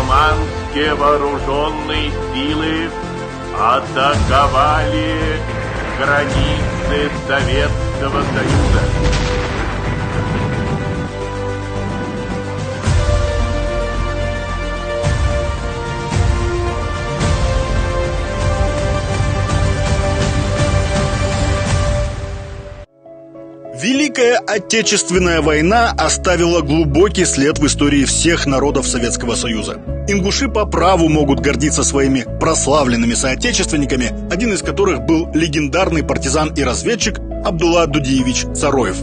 османские вооруженные силы атаковали границы Советского Союза. Великая Отечественная война оставила глубокий след в истории всех народов Советского Союза. Ингуши по праву могут гордиться своими прославленными соотечественниками, один из которых был легендарный партизан и разведчик Абдулла Дудиевич Цароев.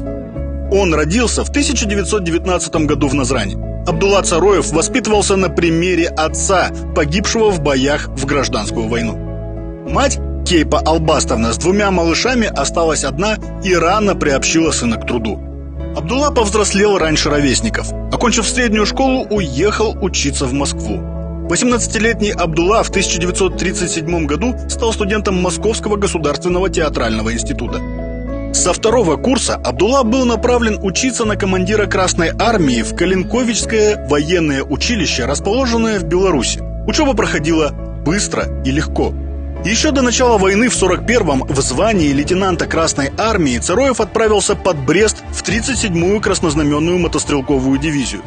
Он родился в 1919 году в Назрани. Абдулла Цароев воспитывался на примере отца, погибшего в боях в гражданскую войну. Мать Кейпа Албастовна с двумя малышами осталась одна и рано приобщила сына к труду. Абдулла повзрослел раньше ровесников. Окончив среднюю школу, уехал учиться в Москву. 18-летний Абдулла в 1937 году стал студентом Московского государственного театрального института. Со второго курса Абдулла был направлен учиться на командира Красной армии в Калинковичское военное училище, расположенное в Беларуси. Учеба проходила быстро и легко. Еще до начала войны в 1941-м в звании лейтенанта Красной армии Цароев отправился под Брест в 37-ю краснознаменную мотострелковую дивизию.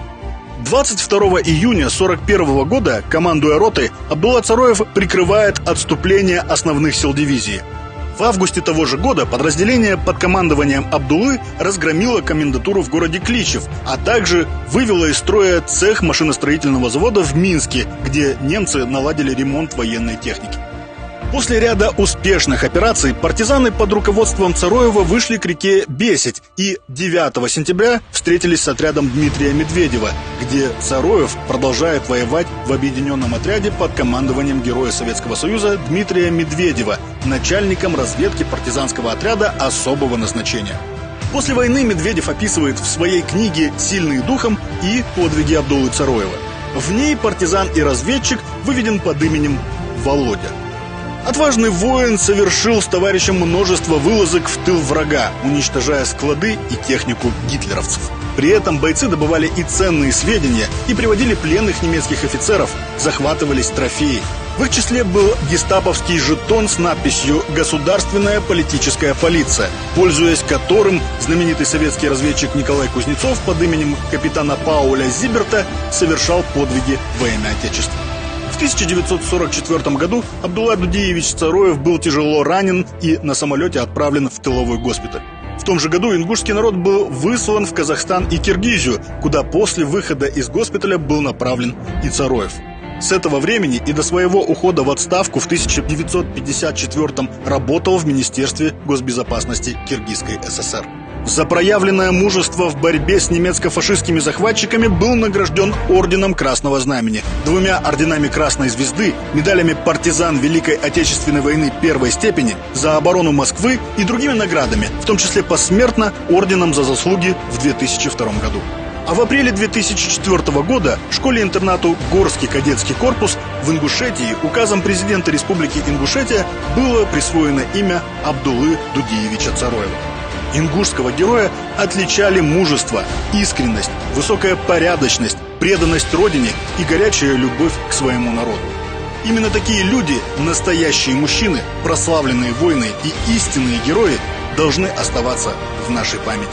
22 июня 1941 года, командуя ротой, Абдулла Цароев прикрывает отступление основных сил дивизии. В августе того же года подразделение под командованием Абдуллы разгромило комендатуру в городе Кличев, а также вывело из строя цех машиностроительного завода в Минске, где немцы наладили ремонт военной техники. После ряда успешных операций партизаны под руководством Цароева вышли к реке Бесить и 9 сентября встретились с отрядом Дмитрия Медведева, где Цароев продолжает воевать в объединенном отряде под командованием героя Советского Союза Дмитрия Медведева, начальником разведки партизанского отряда особого назначения. После войны Медведев описывает в своей книге «Сильные духом» и подвиги Абдуллы Цароева. В ней партизан и разведчик выведен под именем Володя. Отважный воин совершил с товарищем множество вылазок в тыл врага, уничтожая склады и технику гитлеровцев. При этом бойцы добывали и ценные сведения, и приводили пленных немецких офицеров, захватывались трофеи. В их числе был гестаповский жетон с надписью «Государственная политическая полиция», пользуясь которым знаменитый советский разведчик Николай Кузнецов под именем капитана Пауля Зиберта совершал подвиги во имя Отечества. В 1944 году Абдулла Дудиевич Цароев был тяжело ранен и на самолете отправлен в тыловой госпиталь. В том же году ингушский народ был выслан в Казахстан и Киргизию, куда после выхода из госпиталя был направлен и Цароев. С этого времени и до своего ухода в отставку в 1954 работал в Министерстве госбезопасности Киргизской ССР. За проявленное мужество в борьбе с немецко-фашистскими захватчиками был награжден орденом Красного Знамени, 2 орденами Красной Звезды, медалями партизан Великой Отечественной войны первой степени, за оборону Москвы и другими наградами, в том числе посмертно орденом за заслуги в 2002 году. А в апреле 2004 года школе-интернату «Горский кадетский корпус» в Ингушетии указом президента Республики Ингушетия было присвоено имя Абдуллы Дудиевича Цароева. Ингушского героя отличали мужество, искренность, высокая порядочность, преданность родине и горячая любовь к своему народу. Именно такие люди, настоящие мужчины, прославленные воины и истинные герои, должны оставаться в нашей памяти.